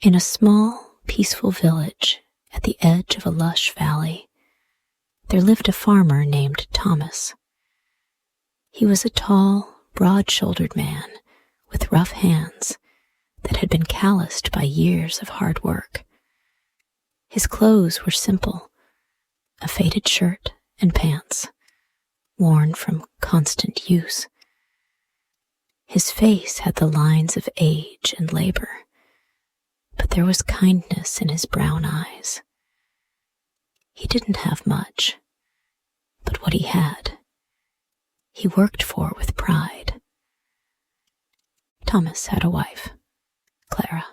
In a small, peaceful village at the edge of a lush valley, there lived a farmer named Thomas. He was a tall, broad-shouldered man with rough hands that had been calloused by years of hard work. His clothes were simple, a faded shirt and pants, worn from constant use. His face had the lines of age and labor, but there was kindness in his brown eyes. He didn't have much, but what he had, he worked for with pride. Thomas had a wife, Clara,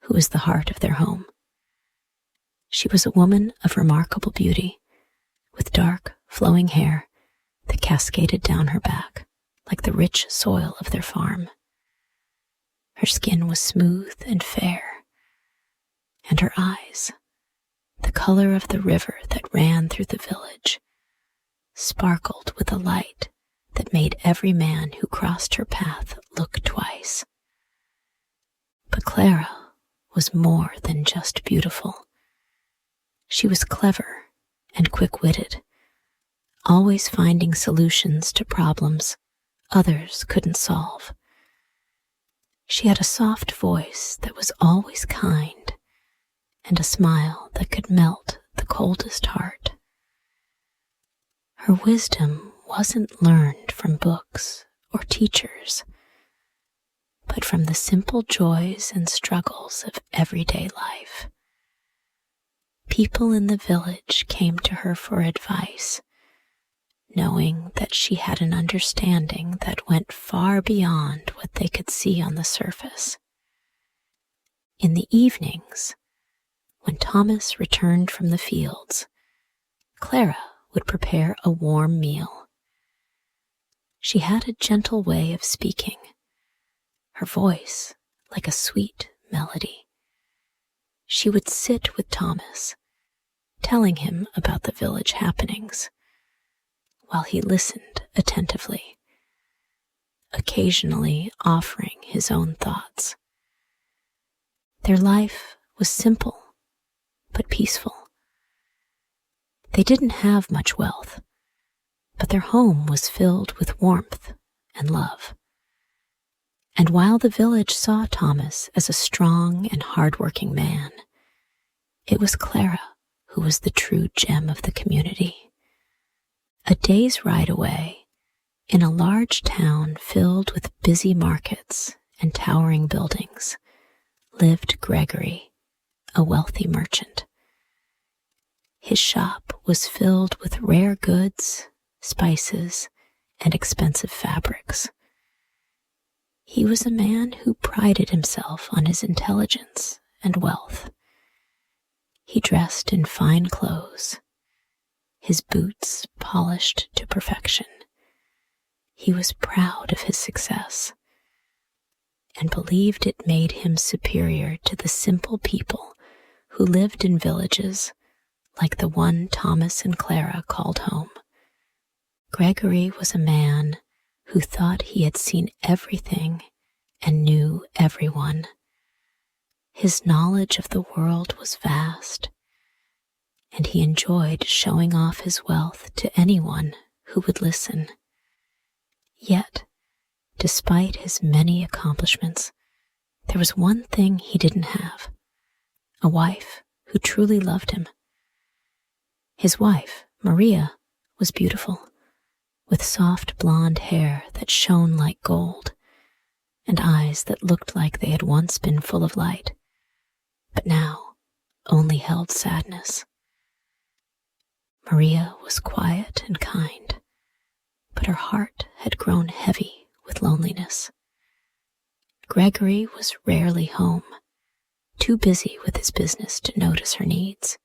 who was the heart of their home. She was a woman of remarkable beauty, with dark, flowing hair that cascaded down her back like the rich soil of their farm. Her skin was smooth and fair, and her eyes, the color of the river that ran through the village, sparkled with a light that made every man who crossed her path look twice. But Clara was more than just beautiful. She was clever and quick-witted, always finding solutions to problems others couldn't solve. She had a soft voice that was always kind, and a smile that could melt the coldest heart. Her wisdom wasn't learned from books or teachers, but from the simple joys and struggles of everyday life. People in the village came to her for advice, knowing that she had an understanding that went far beyond what they could see on the surface. In the evenings, when Thomas returned from the fields, Clara would prepare a warm meal. She had a gentle way of speaking, her voice like a sweet melody. She would sit with Thomas, telling him about the village happenings, while he listened attentively, occasionally offering his own thoughts. Their life was simple but peaceful. They didn't have much wealth, but their home was filled with warmth and love. And while the village saw Thomas as a strong and hard-working man, it was Clara who was the true gem of the community. A day's ride away, in a large town filled with busy markets and towering buildings, lived Gregory, a wealthy merchant. His shop was filled with rare goods, spices, and expensive fabrics. He was a man who prided himself on his intelligence and wealth. He dressed in fine clothes, his boots polished to perfection. He was proud of his success and believed it made him superior to the simple people who lived in villages like the one Thomas and Clara called home. Gregory was a man who thought he had seen everything and knew everyone. His knowledge of the world was vast, and he enjoyed showing off his wealth to anyone who would listen. Yet, despite his many accomplishments, there was one thing he didn't have: a wife who truly loved him. His wife, Maria, was beautiful, with soft blonde hair that shone like gold, and eyes that looked like they had once been full of light, but now only held sadness. Maria was quiet and kind, but her heart had grown heavy with loneliness. Gregory was rarely home, too busy with his business to notice her needs.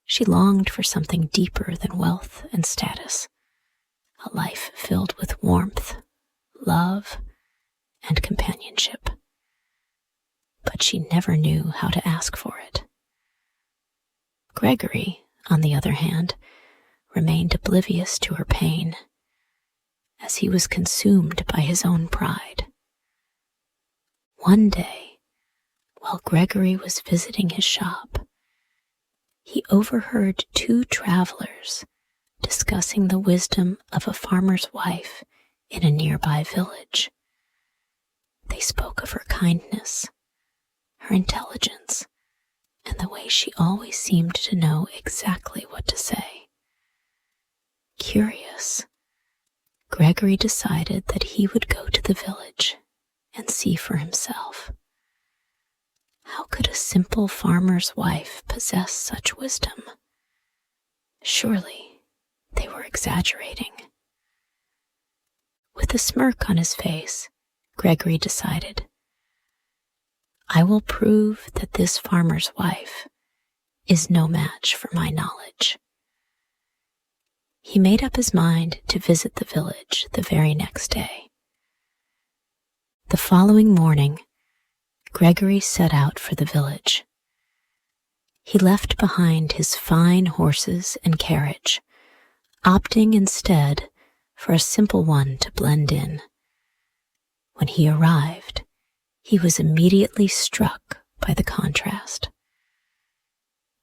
She longed for something deeper than wealth and status, a life filled with warmth, love, and companionship. But she never knew how to ask for it. Gregory, on the other hand, remained oblivious to her pain, as he was consumed by his own pride. One day, While Gregory was visiting his shop, he overheard two travelers discussing the wisdom of a farmer's wife in a nearby village. They spoke of her kindness, her intelligence, and the way she always seemed to know exactly what to say. Curious, Gregory decided that he would go to the village and see for himself. How could a simple farmer's wife possess such wisdom? Surely they were exaggerating. With a smirk on his face, Gregory decided, I will prove that this farmer's wife is no match for my knowledge. He made up his mind to visit the village the very next day. The following morning, Gregory set out for the village. He left behind his fine horses and carriage, opting instead for a simple one to blend in. When he arrived, he was immediately struck by the contrast.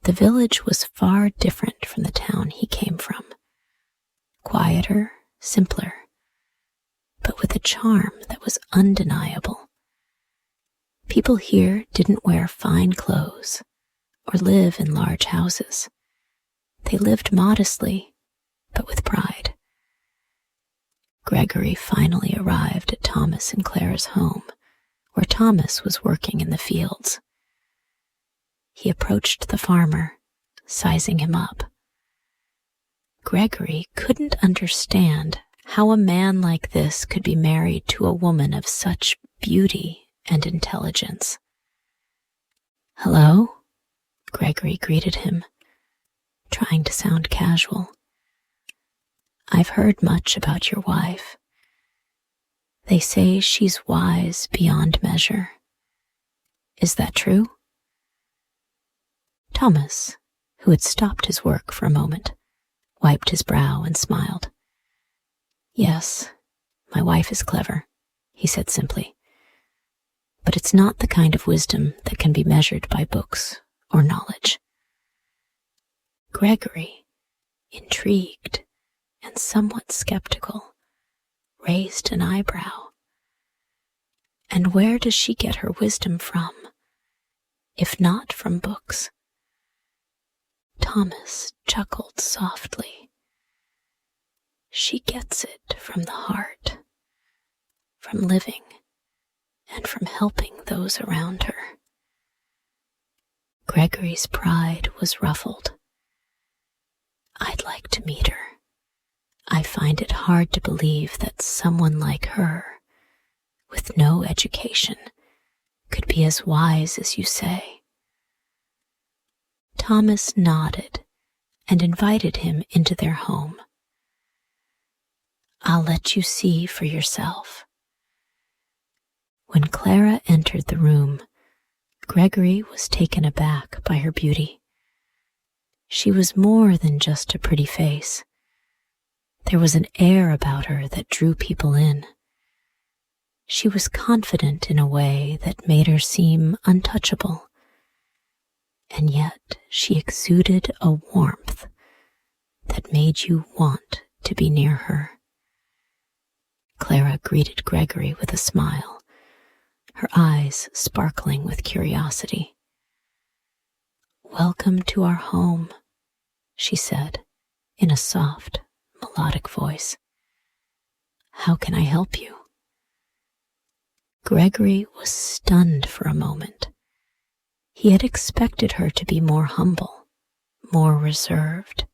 The village was far different from the town he came from. Quieter, simpler, but with a charm that was undeniable. People here didn't wear fine clothes or live in large houses. They lived modestly, but with pride. Gregory finally arrived at Thomas and Clara's home, where Thomas was working in the fields. He approached the farmer, sizing him up. Gregory couldn't understand how a man like this could be married to a woman of such beauty and intelligence. "Hello?" Gregory greeted him, trying to sound casual. "I've heard much about your wife. They say she's wise beyond measure. Is that true?" Thomas, who had stopped his work for a moment, wiped his brow and smiled. "Yes, my wife is clever," he said simply. "But it's not the kind of wisdom that can be measured by books or knowledge." Gregory, intrigued and somewhat skeptical, raised an eyebrow. "And where does she get her wisdom from, if not from books?" Thomas chuckled softly. "She gets it from the heart, from living, and from helping those around her." Gregory's pride was ruffled. "I'd like to meet her. I find it hard to believe that someone like her, with no education, could be as wise as you say." Thomas nodded and invited him into their home. "I'll let you see for yourself." When Clara entered the room, Gregory was taken aback by her beauty. She was more than just a pretty face. There was an air about her that drew people in. She was confident in a way that made her seem untouchable. And yet she exuded a warmth that made you want to be near her. Clara greeted Gregory with a smile, her eyes sparkling with curiosity. "Welcome to our home," she said in a soft, melodic voice. "How can I help you?" Gregory was stunned for a moment. He had expected her to be more humble, more reserved.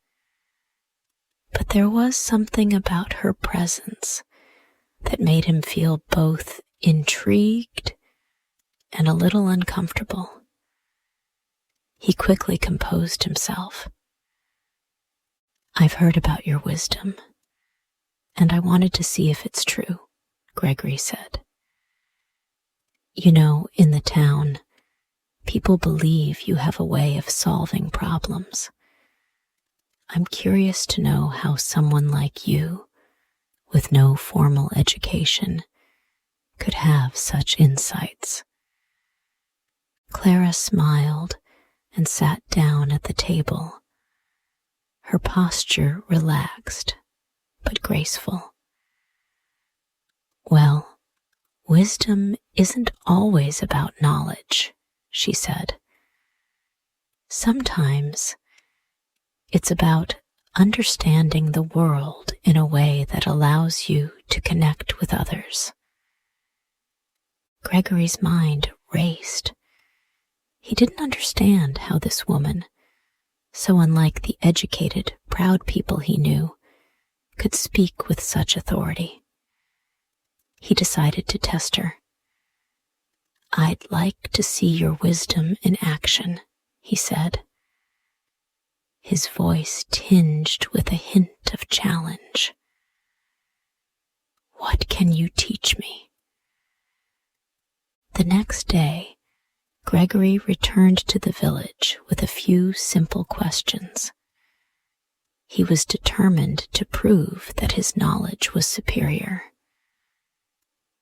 But there was something about her presence that made him feel both intrigued and a little uncomfortable. He quickly composed himself. "I've heard about your wisdom, and I wanted to see if it's true," Gregory said. "You know, in the town, people believe you have a way of solving problems. I'm curious to know how someone like you, with no formal education, could have such insights." Clara smiled and sat down at the table, her posture relaxed but graceful. "Well, wisdom isn't always about knowledge," she said. "Sometimes it's about understanding the world in a way that allows you to connect with others." Gregory's mind raced. He didn't understand how this woman, so unlike the educated, proud people he knew, could speak with such authority. He decided to test her. "I'd like to see your wisdom in action," he said, his voice tinged with a hint of challenge. "What can you teach me?" The next day, Gregory returned to the village with a few simple questions. He was determined to prove that his knowledge was superior.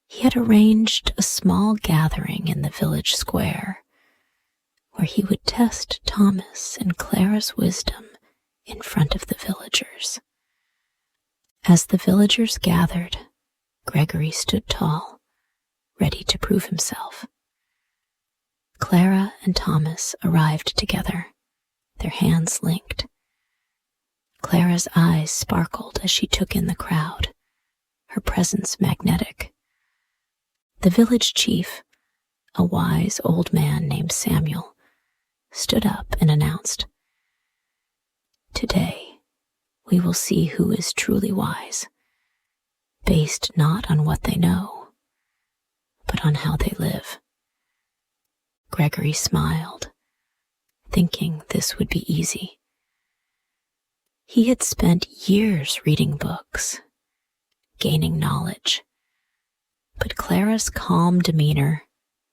He had arranged a small gathering in the village square, where he would test Thomas and Clara's wisdom in front of the villagers. As the villagers gathered, Gregory stood tall, ready to prove himself. Clara and Thomas arrived together, their hands linked. Clara's eyes sparkled as she took in the crowd, her presence magnetic. The village chief, a wise old man named Samuel, stood up and announced, "Today, we will see who is truly wise, based not on what they know, but on how they live." Gregory smiled, thinking this would be easy. He had spent years reading books, gaining knowledge, but Clara's calm demeanor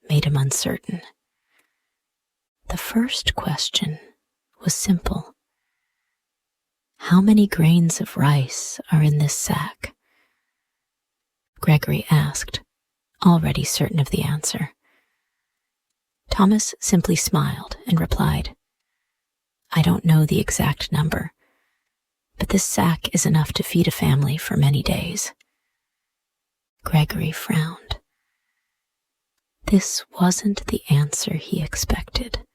made him uncertain. The first question was simple. "How many grains of rice are in this sack?" Gregory asked, already certain of the answer. Thomas simply smiled and replied, "I don't know the exact number, but this sack is enough to feed a family for many days." Gregory frowned. This wasn't the answer he expected.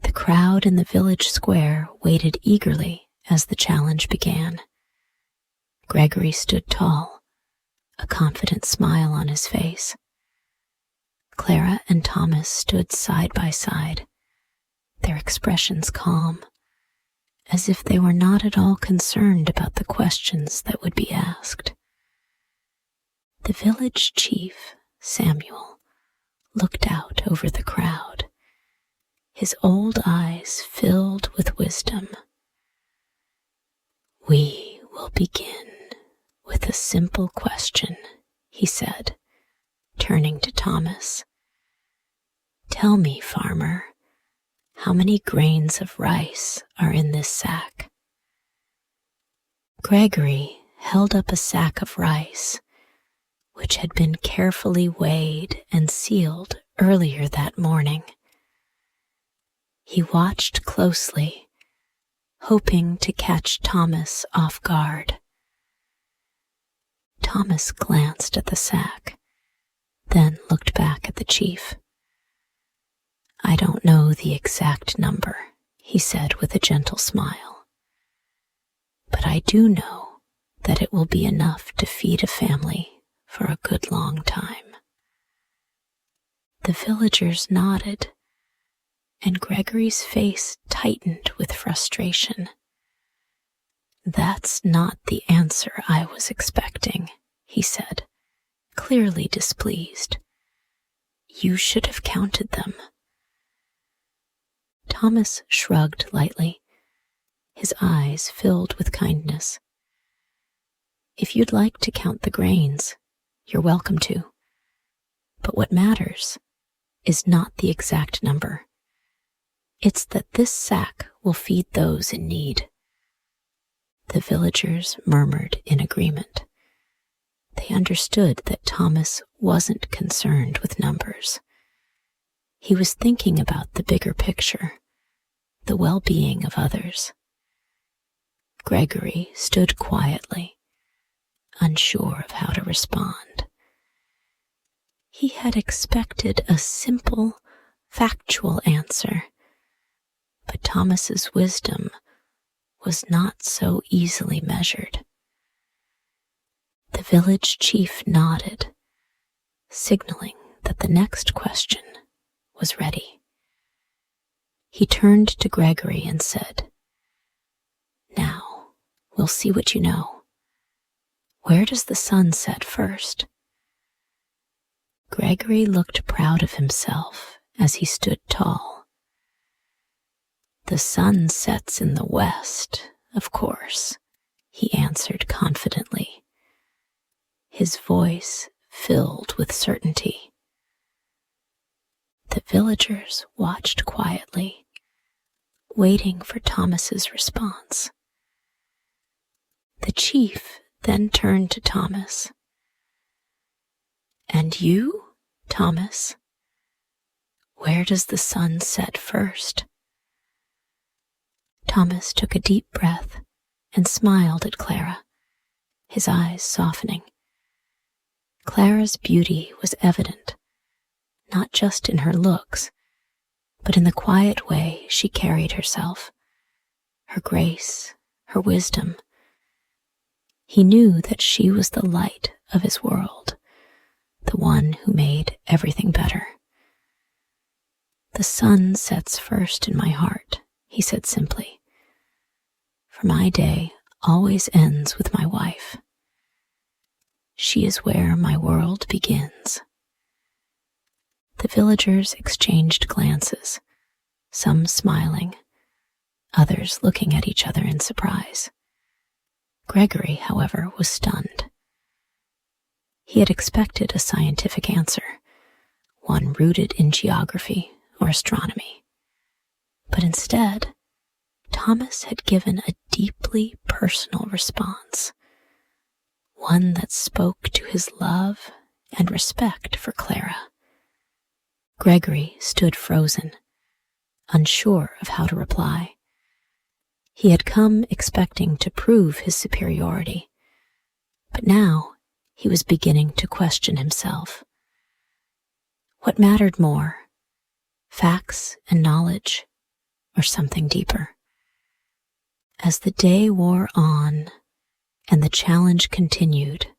The crowd in the village square waited eagerly as the challenge began. Gregory stood tall, a confident smile on his face. Clara and Thomas stood side by side, their expressions calm, as if they were not at all concerned about the questions that would be asked. The village chief, Samuel, looked out over the crowd, his old eyes filled with wisdom. "We will begin with a simple question," he said, turning to Thomas. "Tell me, farmer, how many grains of rice are in this sack?" Gregory held up a sack of rice, which had been carefully weighed and sealed earlier that morning. He watched closely, hoping to catch Thomas off guard. Thomas glanced at the sack, then looked back at the chief. "I don't know the exact number," he said with a gentle smile, "but I do know that it will be enough to feed a family for a good long time." The villagers nodded, and Gregory's face tightened with frustration. "That's not the answer I was expecting," he said, clearly displeased. "You should have counted them." Thomas shrugged lightly, his eyes filled with kindness. "If you'd like to count the grains, you're welcome to. But what matters is not the exact number. It's that this sack will feed those in need." The villagers murmured in agreement. They understood that Thomas wasn't concerned with numbers. He was thinking about the bigger picture, the well-being of others. Gregory stood quietly, unsure of how to respond. He had expected a simple, factual answer, but Thomas's wisdom was not so easily measured. The village chief nodded, signaling that the next question was ready. He turned to Gregory and said, "Now, we'll see what you know. Where does the sun set first?" Gregory looked proud of himself as he stood tall. "The sun sets in the west, of course," he answered confidently, his voice filled with certainty. The villagers watched quietly, waiting for Thomas's response. The chief then turned to Thomas. "And you, Thomas? Where does the sun set first?" Thomas took a deep breath and smiled at Clara, his eyes softening. Clara's beauty was evident, not just in her looks, but in the quiet way she carried herself, her grace, her wisdom. He knew that she was the light of his world, the one who made everything better. "The sun sets first in my heart," he said simply, "for my day always ends with my wife. She is where my world begins." The villagers exchanged glances, some smiling, others looking at each other in surprise. Gregory, however, was stunned. He had expected a scientific answer, one rooted in geography or astronomy. But instead, Thomas had given a deeply personal response, one that spoke to his love and respect for Clara. Gregory stood frozen, unsure of how to reply. He had come expecting to prove his superiority, but now he was beginning to question himself. What mattered more, facts and knowledge, or something deeper? As the day wore on and the challenge continued,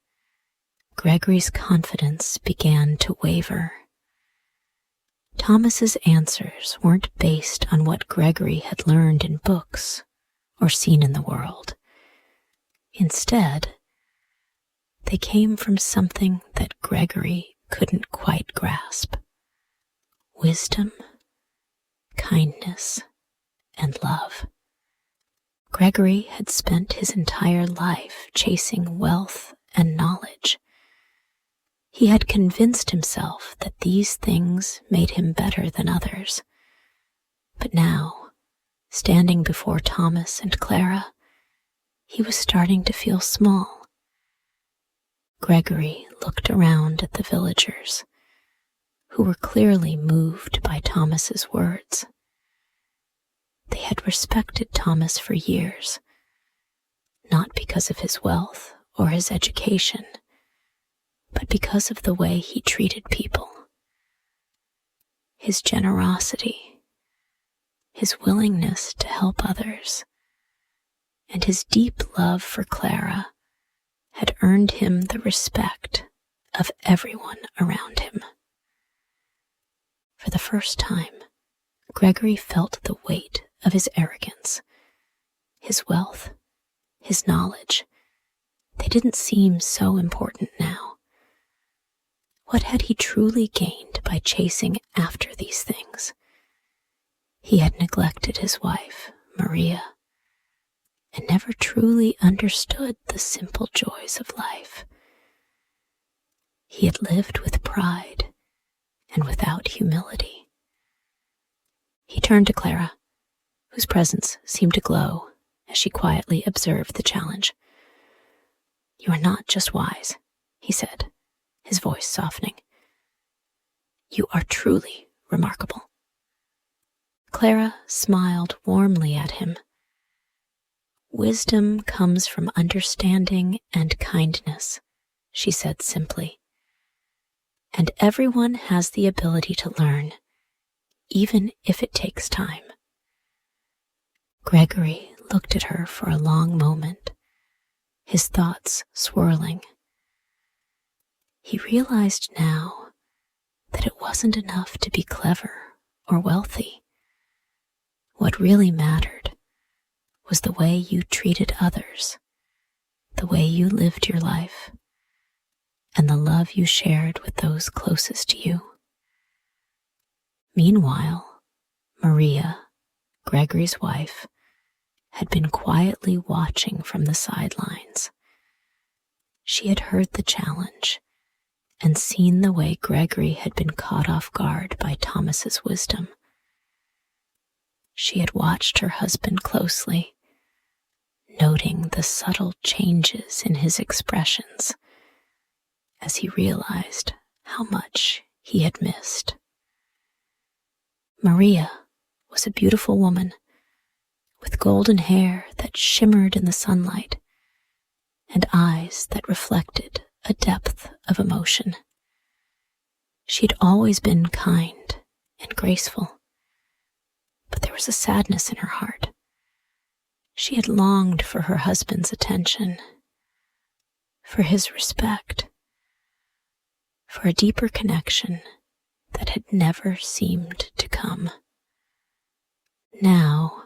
Gregory's confidence began to waver. Thomas's answers weren't based on what Gregory had learned in books or seen in the world. Instead, they came from something that Gregory couldn't quite grasp: wisdom, kindness, and love. Gregory had spent his entire life chasing wealth and knowledge. He had convinced himself that these things made him better than others. But now, standing before Thomas and Clara, he was starting to feel small. Gregory looked around at the villagers, who were clearly moved by Thomas's words. They had respected Thomas for years, not because of his wealth or his education, but because of the way he treated people. His generosity, his willingness to help others, and his deep love for Clara had earned him the respect of everyone around him. For the first time, Gregory felt the weight of his arrogance. His wealth, his knowledge, they didn't seem so important now. What had he truly gained by chasing after these things? He had neglected his wife, Maria, and never truly understood the simple joys of life. He had lived with pride and without humility. He turned to Clara, whose presence seemed to glow as she quietly observed the challenge. "You are not just wise," he said, his voice softening. "You are truly remarkable. Clara smiled warmly at him. Wisdom comes from understanding and kindness, she said simply. And everyone has the ability to learn, even if it takes time. Gregory looked at her for a long moment, his thoughts swirling. He realized now that it wasn't enough to be clever or wealthy. What really mattered was the way you treated others, the way you lived your life, and the love you shared with those closest to you. Meanwhile, Maria, Gregory's wife, had been quietly watching from the sidelines. She had heard the challenge and seen the way Gregory had been caught off guard by Thomas's wisdom. She had watched her husband closely, noting the subtle changes in his expressions as he realized how much he had missed. Maria was a beautiful woman with golden hair that shimmered in the sunlight and eyes that reflected a depth of emotion. She'd always been kind and graceful, but there was a sadness in her heart. She had longed for her husband's attention, for his respect, for a deeper connection that had never seemed to come. Now,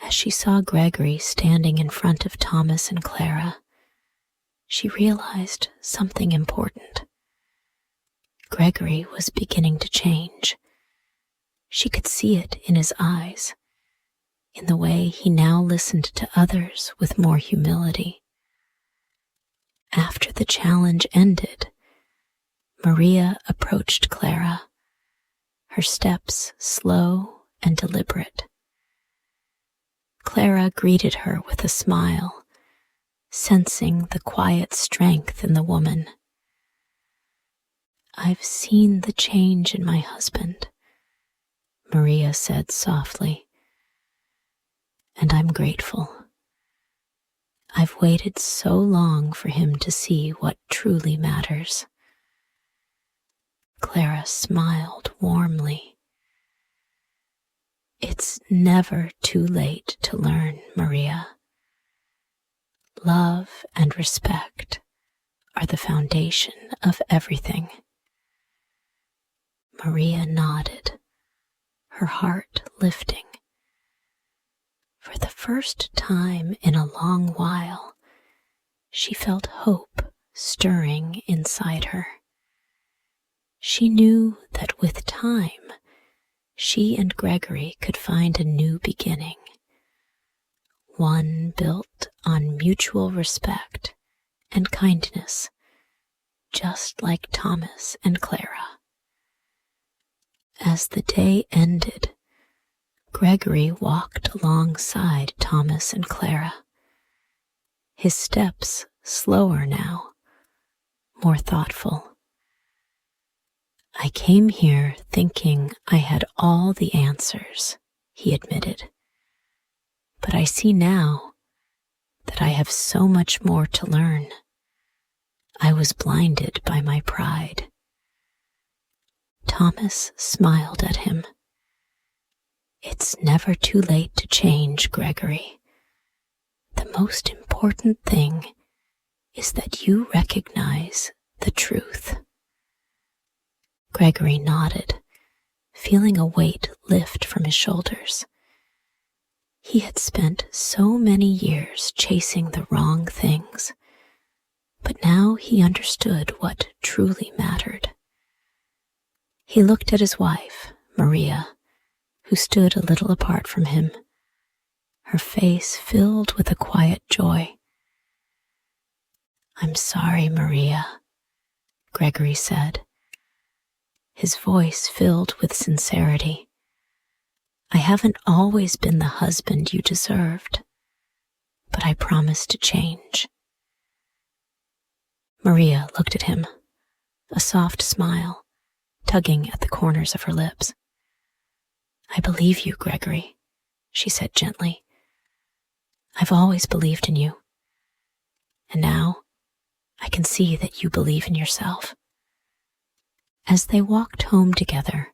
as she saw Gregory standing in front of Thomas and Clara, she realized something important. Gregory was beginning to change. She could see it in his eyes, in the way he now listened to others with more humility. After the challenge ended, Maria approached Clara, her steps slow and deliberate. Clara greeted her with a smile, sensing the quiet strength in the woman. "I've seen the change in my husband," Maria said softly, "and I'm grateful. I've waited so long for him to see what truly matters." Clara smiled warmly. "It's never too late to learn, Maria. Love and respect are the foundation of everything." Maria nodded, her heart lifting. For the first time in a long while, she felt hope stirring inside her. She knew that with time, she and Gregory could find a new beginning, one built on mutual respect and kindness, just like Thomas and Clara. As the day ended, Gregory walked alongside Thomas and Clara, his steps slower now, more thoughtful. "I came here thinking I had all the answers," he admitted. "But I see now that I have so much more to learn. I was blinded by my pride." Thomas smiled at him. "It's never too late to change, Gregory. The most important thing is that you recognize the truth." Gregory nodded, feeling a weight lift from his shoulders. He had spent so many years chasing the wrong things, but now he understood what truly mattered. He looked at his wife, Maria, who stood a little apart from him, her face filled with a quiet joy. "I'm sorry, Maria," Gregory said, his voice filled with sincerity. "I haven't always been the husband you deserved, but I promise to change." Maria looked at him, a soft smile tugging at the corners of her lips. "I believe you, Gregory," she said gently. "I've always believed in you. And now I can see that you believe in yourself." As they walked home together,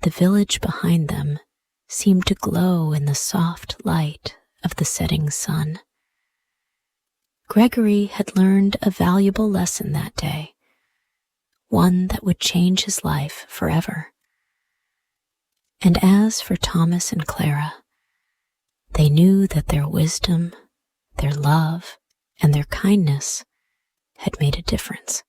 the village behind them seemed to glow in the soft light of the setting sun. Gregory had learned a valuable lesson that day, one that would change his life forever. And as for Thomas and Clara, they knew that their wisdom, their love, and their kindness had made a difference.